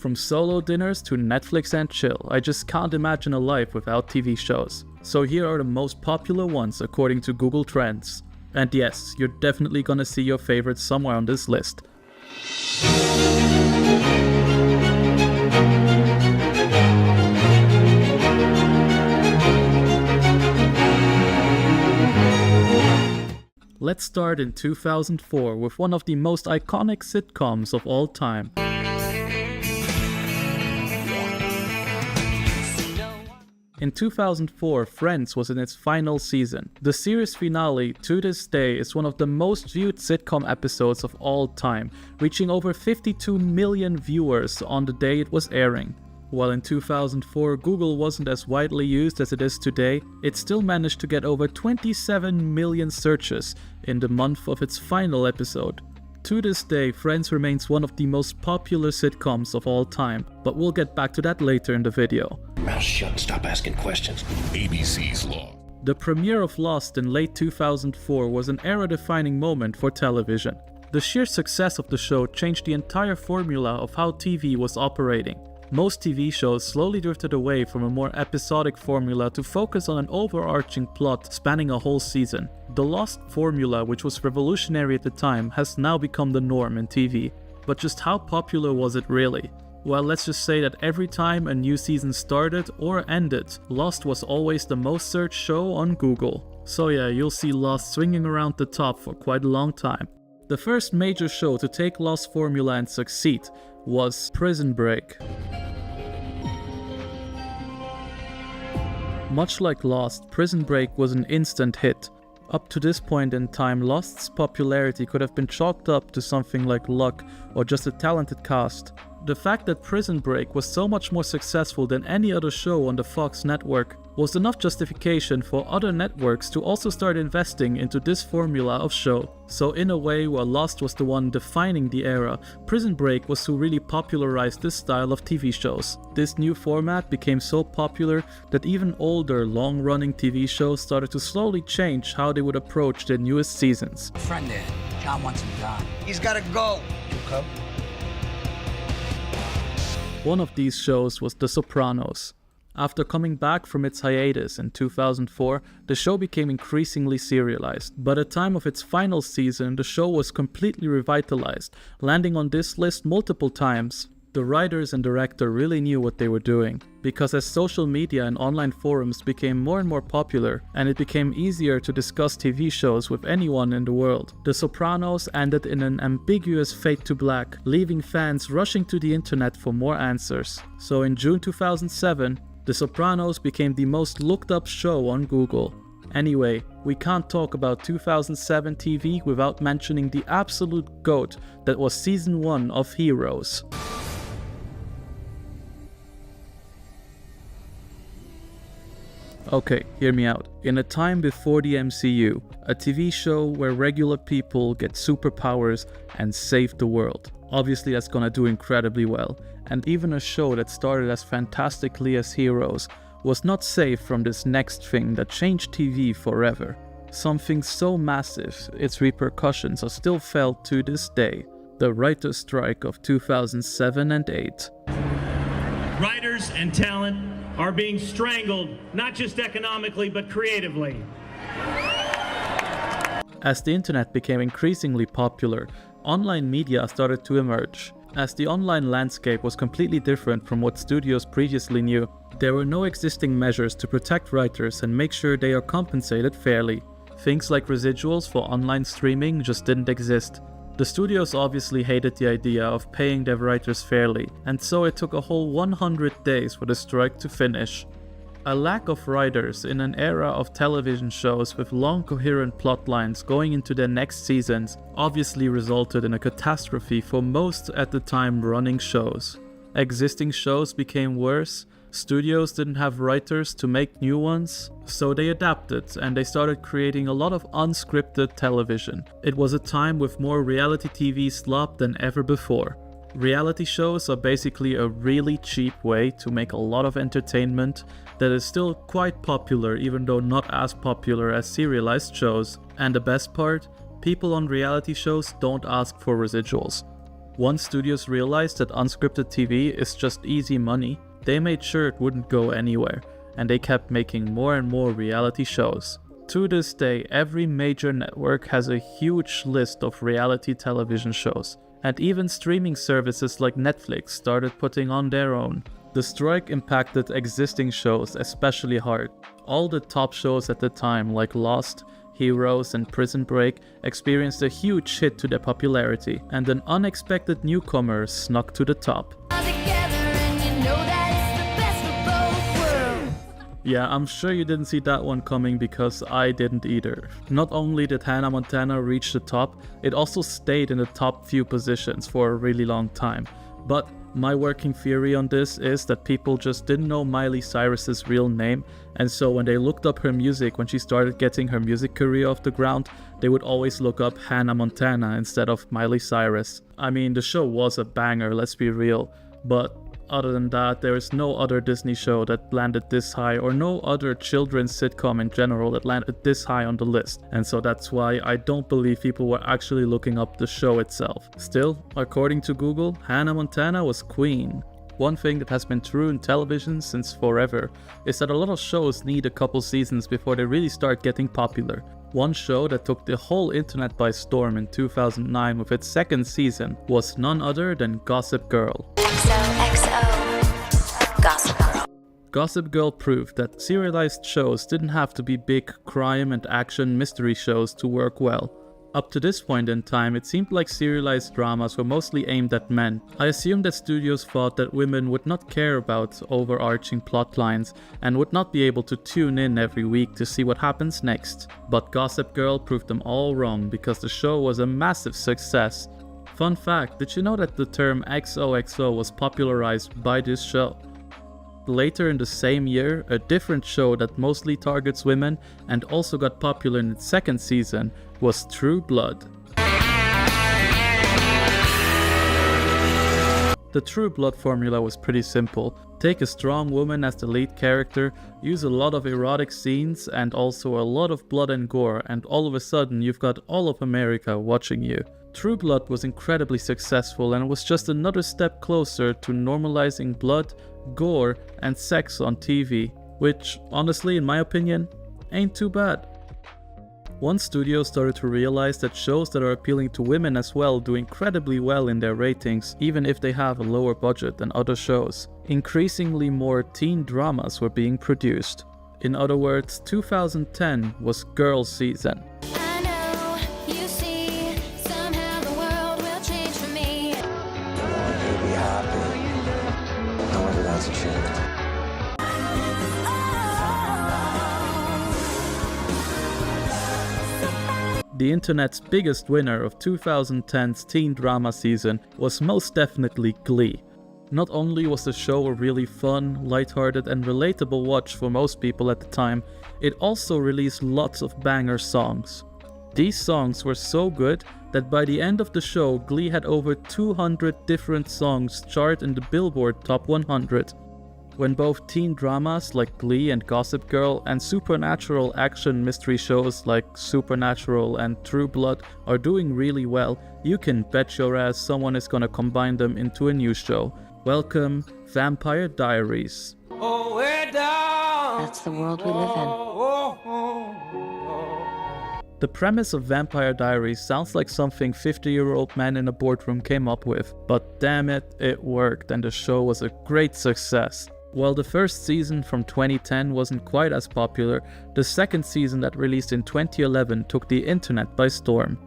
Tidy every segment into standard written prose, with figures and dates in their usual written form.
From solo dinners to Netflix and chill, I just can't imagine a life without TV shows. So here are the most popular ones according to Google Trends. And yes, you're definitely gonna see your favorites somewhere on this list. Let's start in 2004 with one of the most iconic sitcoms of all time. In 2004, Friends was in its final season. The series finale, to this day, is one of the most viewed sitcom episodes of all time, reaching over 52 million viewers on the day it was airing. While in 2004 Google wasn't as widely used as it is today, it still managed to get over 27 million searches in the month of its final episode. To this day, Friends remains one of the most popular sitcoms of all time, but we'll get back to that later in the video. Mouth shut and stop asking questions. ABC's Law. The premiere of Lost in late 2004 was an era-defining moment for television. The sheer success of the show changed the entire formula of how TV was operating. Most TV shows slowly drifted away from a more episodic formula to focus on an overarching plot spanning a whole season. The Lost formula, which was revolutionary at the time, has now become the norm in TV. But just how popular was it really? Well, let's just say that every time a new season started or ended, Lost was always the most searched show on Google. So yeah, you'll see Lost swinging around the top for quite a long time. The first major show to take Lost formula and succeed was Prison Break. Much like Lost, Prison Break was an instant hit. Up to this point in time, Lost's popularity could have been chalked up to something like luck or just a talented cast. The fact that Prison Break was so much more successful than any other show on the Fox network was enough justification for other networks to also start investing into this formula of show. So in a way, while Lost was the one defining the era, Prison Break was who really popularized this style of TV shows. This new format became so popular that even older, long-running TV shows started to slowly change how they would approach their newest seasons. Friend there, John wants him gone. He's gotta go. You come? One of these shows was The Sopranos. After coming back from its hiatus in 2004, the show became increasingly serialized. By the time of its final season, the show was completely revitalized, landing on this list multiple times. The writers and director really knew what they were doing, because as social media and online forums became more and more popular, and it became easier to discuss TV shows with anyone in the world, The Sopranos ended in an ambiguous fade to black, leaving fans rushing to the internet for more answers. So in June 2007, The Sopranos became the most looked up show on Google. Anyway, we can't talk about 2007 TV without mentioning the absolute GOAT that was season 1 of Heroes. Okay, hear me out. In a time before the MCU, a TV show where regular people get superpowers and save the world. Obviously that's gonna do incredibly well. And even a show that started as fantastically as Heroes was not safe from this next thing that changed TV forever. Something so massive, its repercussions are still felt to this day. The writer's strike of 2007 and 8. Writers and talent are being strangled, not just economically, but creatively. As the internet became increasingly popular, online media started to emerge. As the online landscape was completely different from what studios previously knew, there were no existing measures to protect writers and make sure they are compensated fairly. Things like residuals for online streaming just didn't exist. The studios obviously hated the idea of paying their writers fairly, and so it took a whole 100 days for the strike to finish. A lack of writers in an era of television shows with long coherent plot lines going into their next seasons obviously resulted in a catastrophe for most at the time running shows. Existing shows became worse, studios didn't have writers to make new ones, so they adapted and they started creating a lot of unscripted television. It was a time with more reality TV slop than ever before. Reality shows are basically a really cheap way to make a lot of entertainment that is still quite popular, even though not as popular as serialized shows. And the best part, people on reality shows don't ask for residuals. Once studios realized that unscripted TV is just easy money, they made sure it wouldn't go anywhere, and they kept making more and more reality shows. To this day, every major network has a huge list of reality television shows, and even streaming services like Netflix started putting on their own. The strike impacted existing shows especially hard. All the top shows at the time, like Lost, Heroes, and Prison Break, experienced a huge hit to their popularity, and an unexpected newcomer snuck to the top. Yeah, I'm sure you didn't see that one coming because I didn't either. Not only did Hannah Montana reach the top, it also stayed in the top few positions for a really long time. But my working theory on this is that people just didn't know Miley Cyrus's real name, and so when they looked up her music when she started getting her music career off the ground, they would always look up Hannah Montana instead of Miley Cyrus. I mean, the show was a banger, let's be real, but other than that, there is no other Disney show that landed this high, or no other children's sitcom in general that landed this high on the list, and so that's why I don't believe people were actually looking up the show itself. Still, according to Google, Hannah Montana was queen. One thing that has been true in television since forever is that a lot of shows need a couple seasons before they really start getting popular. One show that took the whole internet by storm in 2009 with its second season was none other than Gossip Girl. XOXO Gossip Girl. Gossip Girl proved that serialized shows didn't have to be big crime and action mystery shows to work well. Up to this point in time, it seemed like serialized dramas were mostly aimed at men. I assumed that studios thought that women would not care about overarching plot lines and would not be able to tune in every week to see what happens next. But Gossip Girl proved them all wrong because the show was a massive success. Fun fact, did you know that the term XOXO was popularized by this show? Later in the same year, a different show that mostly targets women and also got popular in its second season was True Blood. The True Blood formula was pretty simple. Take a strong woman as the lead character, use a lot of erotic scenes and also a lot of blood and gore, and all of a sudden you've got all of America watching you. True Blood was incredibly successful and was just another step closer to normalizing blood, gore, and sex on TV, which, honestly, in my opinion, ain't too bad. Once studios started to realize that shows that are appealing to women as well do incredibly well in their ratings, even if they have a lower budget than other shows, increasingly more teen dramas were being produced. In other words, 2010 was girl season. The internet's biggest winner of 2010's teen drama season was most definitely Glee. Not only was the show a really fun, lighthearted and relatable watch for most people at the time, it also released lots of banger songs. These songs were so good that by the end of the show, Glee had over 200 different songs chart in the Billboard Top 100. When both teen dramas like Glee and Gossip Girl and supernatural action mystery shows like Supernatural and True Blood are doing really well, you can bet your ass someone is gonna combine them into a new show. Welcome, Vampire Diaries. That's the world we live in. The premise of Vampire Diaries sounds like something 50-year-old man in a boardroom came up with, but damn it, it worked and the show was a great success. While the first season from 2010 wasn't quite as popular, the second season that released in 2011 took the internet by storm.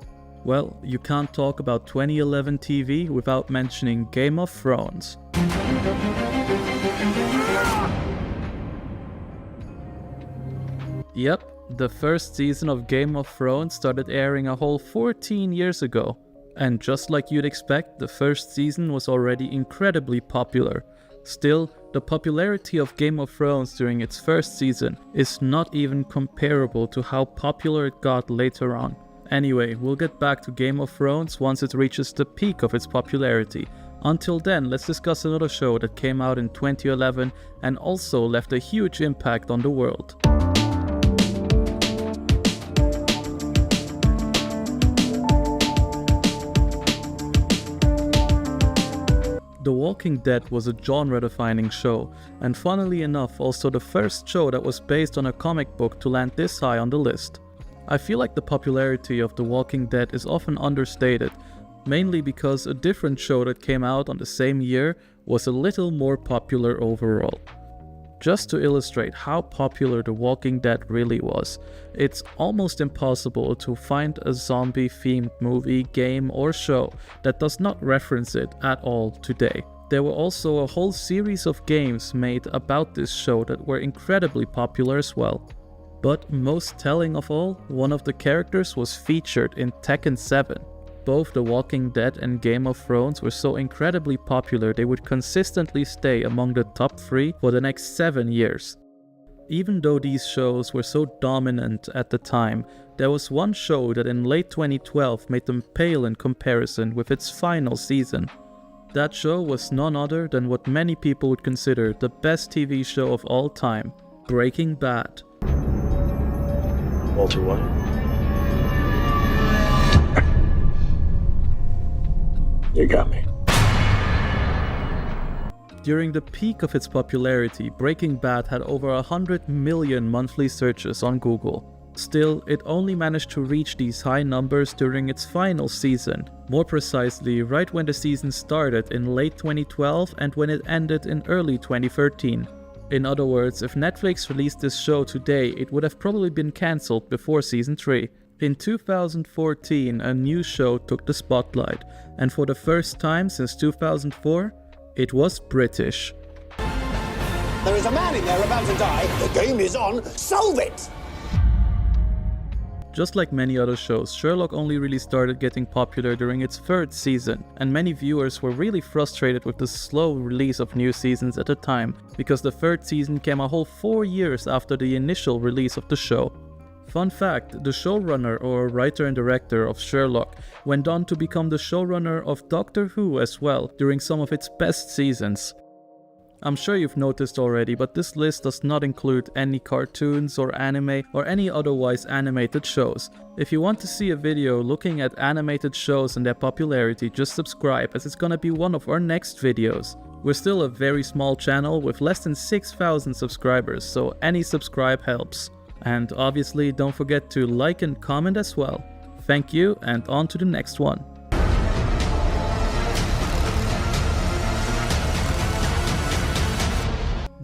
Well, you can't talk about 2011 TV without mentioning Game of Thrones. Yep, the first season of Game of Thrones started airing a whole 14 years ago. And just like you'd expect, the first season was already incredibly popular. Still, the popularity of Game of Thrones during its first season is not even comparable to how popular it got later on. Anyway, we'll get back to Game of Thrones once it reaches the peak of its popularity. Until then, let's discuss another show that came out in 2011 and also left a huge impact on the world. The Walking Dead was a genre-defining show, and funnily enough also the first show that was based on a comic book to land this high on the list. I feel like the popularity of The Walking Dead is often understated, mainly because a different show that came out on the same year was a little more popular overall. Just to illustrate how popular The Walking Dead really was, it's almost impossible to find a zombie-themed movie, game, or show that does not reference it at all today. There were also a whole series of games made about this show that were incredibly popular as well. But most telling of all, one of the characters was featured in Tekken 7. Both The Walking Dead and Game of Thrones were so incredibly popular they would consistently stay among the top 3 for the next 7 years. Even though these shows were so dominant at the time, there was one show that in late 2012 made them pale in comparison with its final season. That show was none other than what many people would consider the best TV show of all time, Breaking Bad. Walter White. You got me. During the peak of its popularity, Breaking Bad had over 100 million monthly searches on Google. Still, it only managed to reach these high numbers during its final season, more precisely right when the season started in late 2012 and when it ended in early 2013. In other words, if Netflix released this show today, it would have probably been cancelled before season 3. In 2014, a new show took the spotlight, and for the first time since 2004, it was British. There is a man in there about to die. The game is on. Solve it! Just like many other shows, Sherlock only really started getting popular during its 3rd season, and many viewers were really frustrated with the slow release of new seasons at the time, because the 3rd season came a whole 4 years after the initial release of the show. Fun fact, the showrunner or writer and director of Sherlock went on to become the showrunner of Doctor Who as well during some of its best seasons. I'm sure you've noticed already, but this list does not include any cartoons or anime or any otherwise animated shows. If you want to see a video looking at animated shows and their popularity, just subscribe, as it's gonna be one of our next videos. We're still a very small channel with less than 6,000 subscribers, so any subscribe helps. And obviously don't forget to like and comment as well. Thank you, and on to the next one.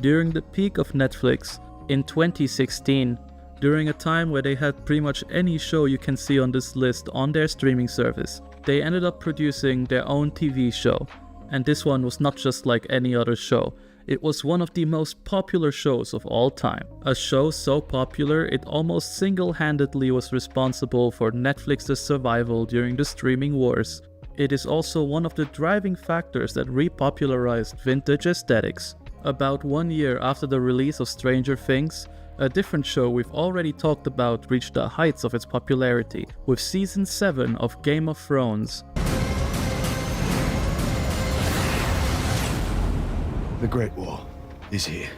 During the peak of Netflix, in 2016, during a time where they had pretty much any show you can see on this list on their streaming service, they ended up producing their own TV show. And this one was not just like any other show. It was one of the most popular shows of all time. A show so popular it almost single-handedly was responsible for Netflix's survival during the streaming wars. It is also one of the driving factors that repopularized vintage aesthetics. About 1 year after the release of Stranger Things, a different show we've already talked about reached the heights of its popularity with Season 7 of Game of Thrones. The Great War is here.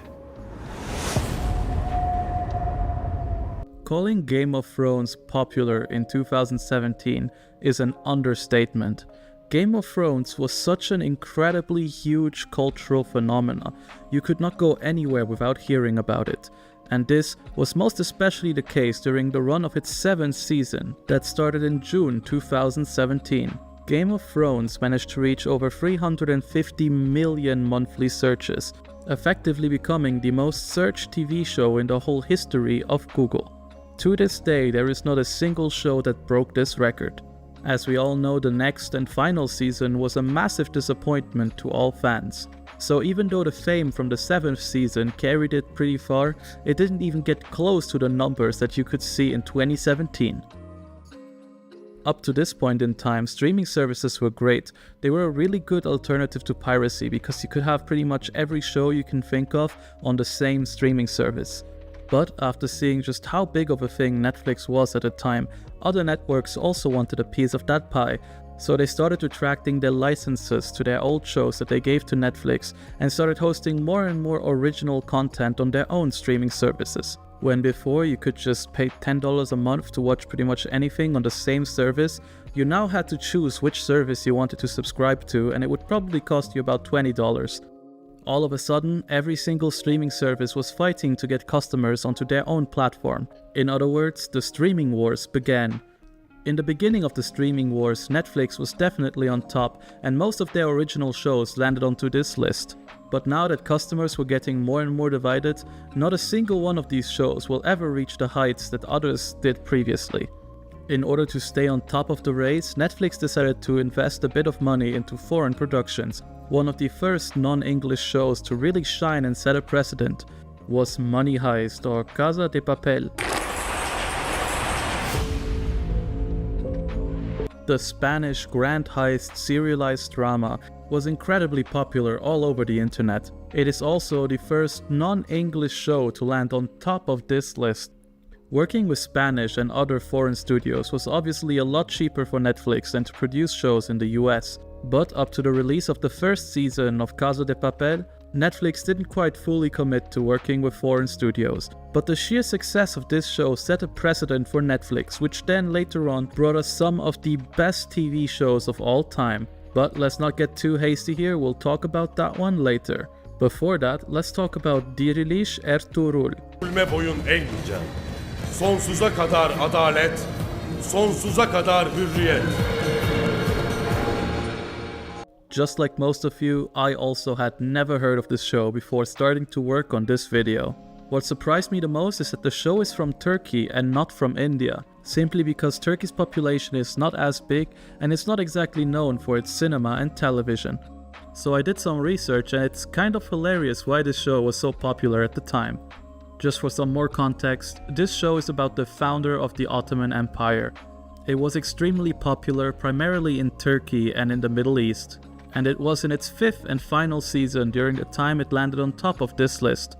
Calling Game of Thrones popular in 2017 is an understatement. Game of Thrones was such an incredibly huge cultural phenomenon. You could not go anywhere without hearing about it. And this was most especially the case during the run of its 7th season that started in June 2017. Game of Thrones managed to reach over 350 million monthly searches, effectively becoming the most searched TV show in the whole history of Google. To this day, there is not a single show that broke this record. As we all know, the next and final season was a massive disappointment to all fans. So even though the fame from the 7th season carried it pretty far, it didn't even get close to the numbers that you could see in 2017. Up to this point in time, streaming services were great. They were a really good alternative to piracy because you could have pretty much every show you can think of on the same streaming service. But after seeing just how big of a thing Netflix was at the time, other networks also wanted a piece of that pie, so they started retracting their licenses to their old shows that they gave to Netflix and started hosting more and more original content on their own streaming services. When before you could just pay $10 a month to watch pretty much anything on the same service, You now had to choose which service you wanted to subscribe to, and it would probably cost you about $20. All of a sudden, every single streaming service was fighting to get customers onto their own platform. In other words, the streaming wars began. In the beginning of the streaming wars, Netflix was definitely on top, and most of their original shows landed onto this list. But now that customers were getting more and more divided, not a single one of these shows will ever reach the heights that others did previously. In order to stay on top of the race, Netflix decided to invest a bit of money into foreign productions. One of the first non-English shows to really shine and set a precedent was Money Heist, or Casa de Papel. The Spanish grand heist serialized drama was incredibly popular all over the internet. It is also the first non-English show to land on top of this list. Working with Spanish and other foreign studios was obviously a lot cheaper for Netflix than to produce shows in the US, but up to the release of the first season of Casa de Papel, Netflix didn't quite fully commit to working with foreign studios, but the sheer success of this show set a precedent for Netflix, which then later on brought us some of the best TV shows of all time. But let's not get too hasty here, we'll talk about that one later. Before that, let's talk about Diriliş Ertuğrul. Ölme boyun eğmeyeceğim. Sonsuza kadar adalet, sonsuza kadar hürriyet. Just like most of you, I also had never heard of this show before starting to work on this video. What surprised me the most is that the show is from Turkey and not from India, simply because Turkey's population is not as big and it's not exactly known for its cinema and television. So I did some research, and it's kind of hilarious why this show was so popular at the time. Just for some more context, this show is about the founder of the Ottoman Empire. It was extremely popular primarily in Turkey and in the Middle East, and it was in its 5th and final season during the time it landed on top of this list.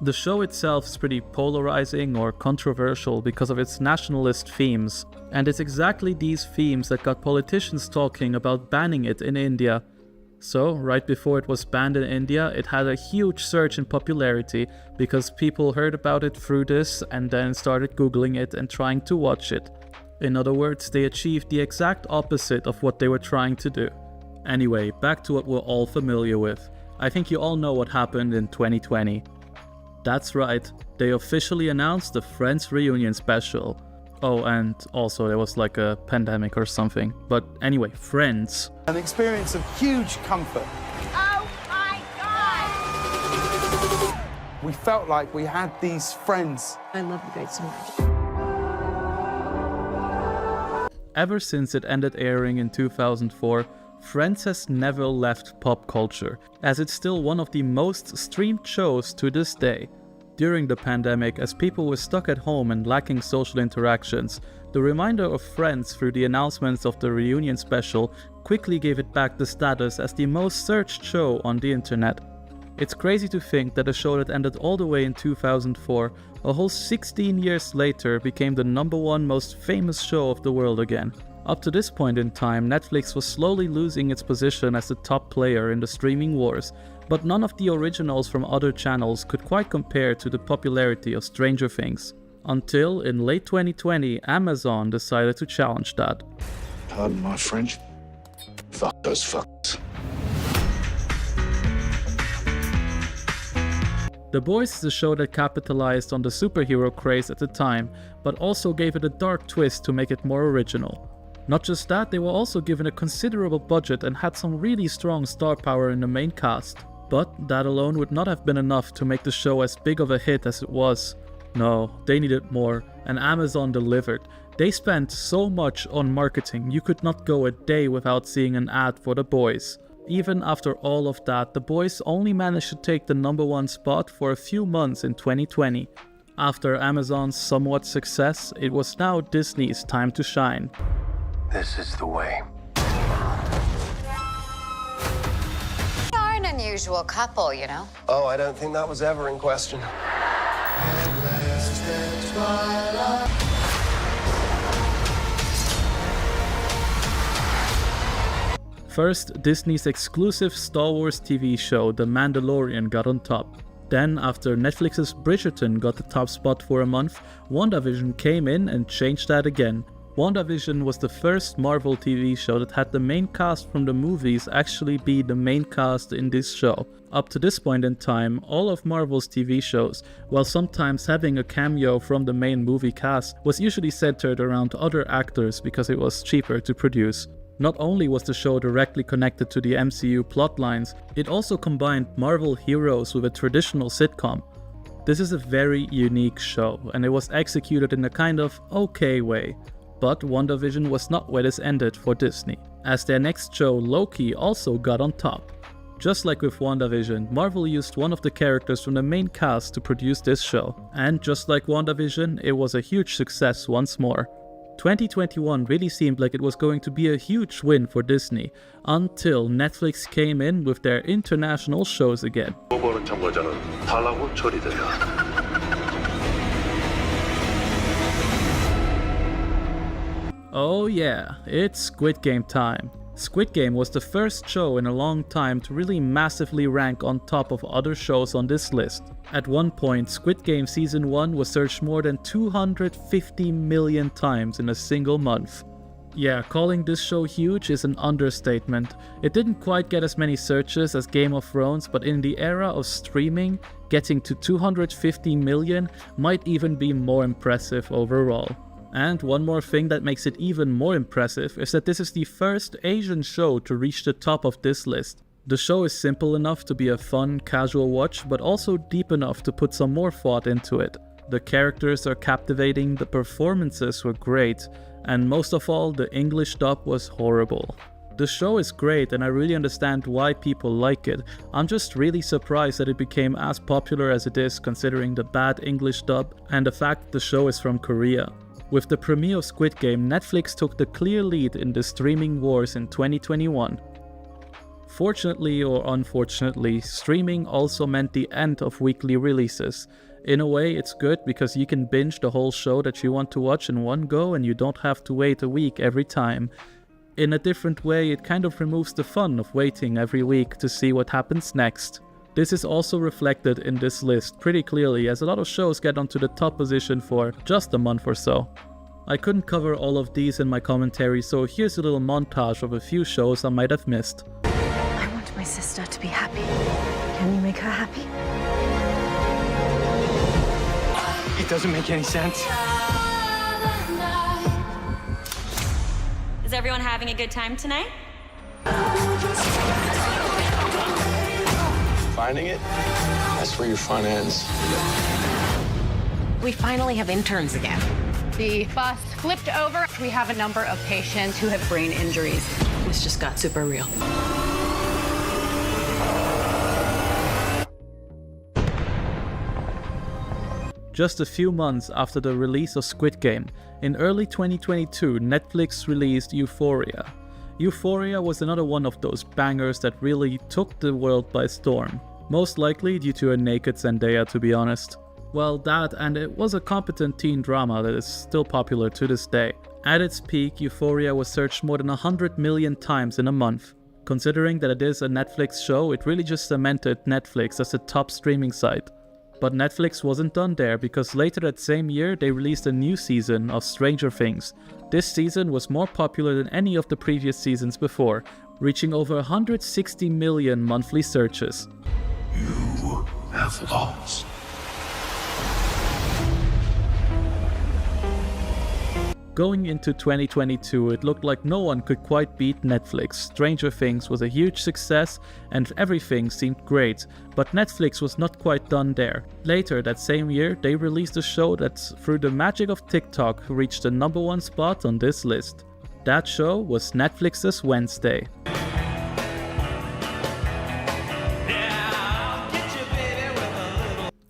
The show itself is pretty polarizing or controversial because of its nationalist themes, and it's exactly these themes that got politicians talking about banning it in India. So, right before it was banned in India, it had a huge surge in popularity because people heard about it through this and then started Googling it and trying to watch it. In other words, they achieved the exact opposite of what they were trying to do. Anyway, back to what we're all familiar with. I think you all know what happened in 2020. That's right, they officially announced the Friends reunion special. Oh, and also there was like a pandemic or something. But anyway, Friends. An experience of huge comfort. Oh my God! We felt like we had these friends. I love you guys so much. Ever since it ended airing in 2004, Friends has never left pop culture, as it's still one of the most streamed shows to this day. During the pandemic, as people were stuck at home and lacking social interactions, the reminder of Friends through the announcements of the reunion special quickly gave it back the status as the most searched show on the internet. It's crazy to think that a show that ended all the way in 2004, a whole 16 years later, became the #1 most famous show of the world again. Up to this point in time, Netflix was slowly losing its position as the top player in the streaming wars, but none of the originals from other channels could quite compare to the popularity of Stranger Things. Until, in late 2020, Amazon decided to challenge that. Pardon my French. Fuck those fucks. The Boys is a show that capitalized on the superhero craze at the time, but also gave it a dark twist to make it more original. Not just that, they were also given a considerable budget and had some really strong star power in the main cast. But that alone would not have been enough to make the show as big of a hit as it was. No, they needed more, and Amazon delivered. They spent so much on marketing, you could not go a day without seeing an ad for The Boys. Even after all of that, The Boys only managed to take the #1 spot for a few months in 2020. After Amazon's somewhat success, it was now Disney's time to shine. This is the way. We are an unusual couple, you know. Oh, I don't think that was ever in question. First, Disney's exclusive Star Wars TV show The Mandalorian got on top. Then, after Netflix's Bridgerton got the top spot for a month, WandaVision came in and changed that again. WandaVision was the first Marvel TV show that had the main cast from the movies actually be the main cast in this show. Up to this point in time, all of Marvel's TV shows, while sometimes having a cameo from the main movie cast, was usually centered around other actors because it was cheaper to produce. Not only was the show directly connected to the MCU plotlines, it also combined Marvel heroes with a traditional sitcom. This is a very unique show, and it was executed in a kind of okay way. But WandaVision was not where this ended for Disney, as their next show, Loki, also got on top. Just like with WandaVision, Marvel used one of the characters from the main cast to produce this show, and just like WandaVision, it was a huge success once more. 2021 really seemed like it was going to be a huge win for Disney, until Netflix came in with their international shows again. Oh yeah, it's Squid Game time. Squid Game was the first show in a long time to really massively rank on top of other shows on this list. At one point, Squid Game Season 1 was searched more than 250 million times in a single month. Yeah, calling this show huge is an understatement. It didn't quite get as many searches as Game of Thrones, but in the era of streaming, getting to 250 million might even be more impressive overall. And one more thing that makes it even more impressive is that this is the first Asian show to reach the top of this list. The show is simple enough to be a fun, casual watch, but also deep enough to put some more thought into it. The characters are captivating, the performances were great, and most of all, the English dub was horrible. The show is great and I really understand why people like it. I'm just really surprised that it became as popular as it is considering the bad English dub and the fact the show is from Korea. With the premiere of Squid Game, Netflix took the clear lead in the streaming wars in 2021. Fortunately or unfortunately, streaming also meant the end of weekly releases. In a way, it's good because you can binge the whole show that you want to watch in one go and you don't have to wait a week every time. In a different way, it kind of removes the fun of waiting every week to see what happens next. This is also reflected in this list pretty clearly, as a lot of shows get onto the top position for just a month or so. I couldn't cover all of these in my commentary, so here's a little montage of a few shows I might have missed. I want my sister to be happy. Can you make her happy? It doesn't make any sense. Is everyone having a good time tonight? Finding it? That's where your fun ends. We finally have interns again. The bus flipped over. We have a number of patients who have brain injuries. This just got super real. Just a few months after the release of Squid Game, in early 2022, Netflix released Euphoria. Euphoria was another one of those bangers that really took the world by storm. Most likely due to a naked Zendaya, to be honest. Well, that, and it was a competent teen drama that is still popular to this day. At its peak, Euphoria was searched more than 100 million times in a month. Considering that it is a Netflix show, it really just cemented Netflix as the top streaming site. But Netflix wasn't done there, because later that same year they released a new season of Stranger Things. This season was more popular than any of the previous seasons before, reaching over 160 million monthly searches. You have lost. Going into 2022, it looked like no one could quite beat Netflix. Stranger Things was a huge success and everything seemed great, but Netflix was not quite done there. Later that same year, they released a show that, through the magic of TikTok, reached the #1 spot on this list. That show was Netflix's Wednesday.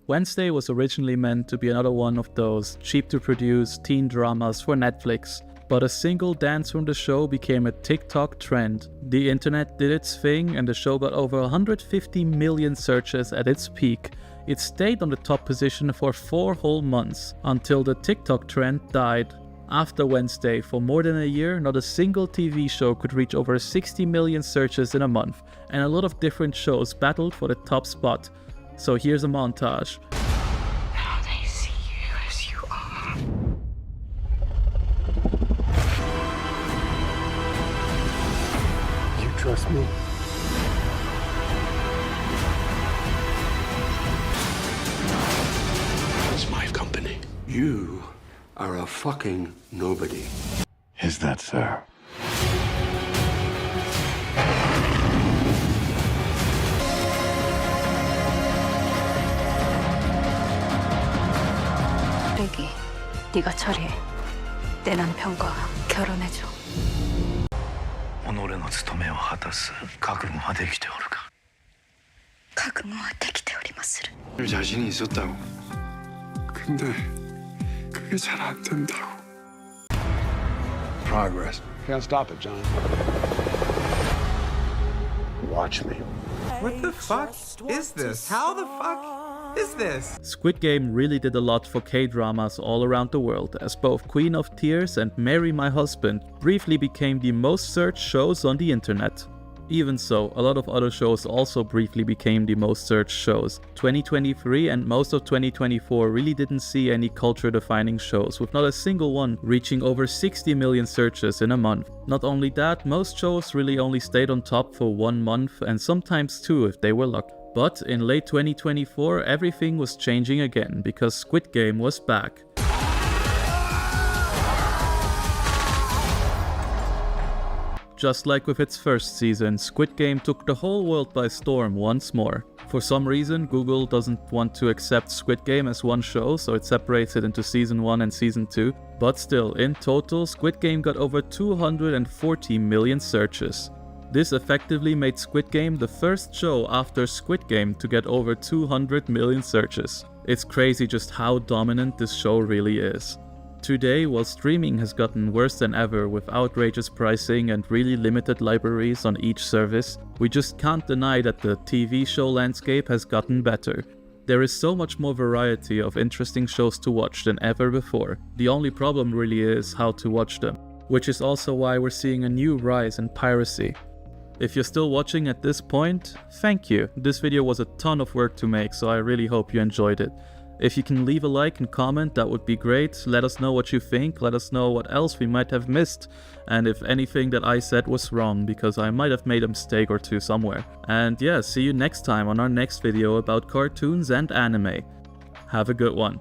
Wednesday was originally meant to be another one of those cheap-to-produce teen dramas for Netflix, but a single dance from the show became a TikTok trend. The internet did its thing and the show got over 150 million searches at its peak. It stayed on the top position for 4 whole months, until the TikTok trend died. After Wednesday, for more than a year, not a single TV show could reach over 60 million searches in a month, and a lot of different shows battled for the top spot. So here's a montage. Now they see you as you are. me. It's my company. You are a fucking nobody. Is that so? 쓰레기, 네가 처리해. 내 남편과 결혼해줘. 己の務めを果たす覚悟はできておるか? 각오는できておりまする. 자신이 있었다고. 근데 그게 잘 안 된다고. Progress. Can't stop it, John. Watch me. What the fuck is this? How the fuck is this? Squid Game really did a lot for K-dramas all around the world, as both Queen of Tears and Marry My Husband briefly became the most searched shows on the internet. Even so, a lot of other shows also briefly became the most searched shows. 2023 and most of 2024 really didn't see any culture-defining shows, with not a single one reaching over 60 million searches in a month. Not only that, most shows really only stayed on top for 1 month, and sometimes 2 if they were lucky. But in late 2024, everything was changing again, because Squid Game was back. Just like with its first season, Squid Game took the whole world by storm once more. For some reason, Google doesn't want to accept Squid Game as one show, so it separates it into Season 1 and Season 2. But still, in total, Squid Game got over 240 million searches. This effectively made Squid Game the first show after Squid Game to get over 200 million searches. It's crazy just how dominant this show really is. Today, while streaming has gotten worse than ever with outrageous pricing and really limited libraries on each service, we just can't deny that the TV show landscape has gotten better. There is so much more variety of interesting shows to watch than ever before. The only problem really is how to watch them, which is also why we're seeing a new rise in piracy. If you're still watching at this point, thank you. This video was a ton of work to make, so I really hope you enjoyed it. If you can leave a like and comment, that would be great. Let us know what you think, let us know what else we might have missed, and if anything that I said was wrong, because I might have made a mistake or two somewhere. And yeah, see you next time on our next video about cartoons and anime. Have a good one.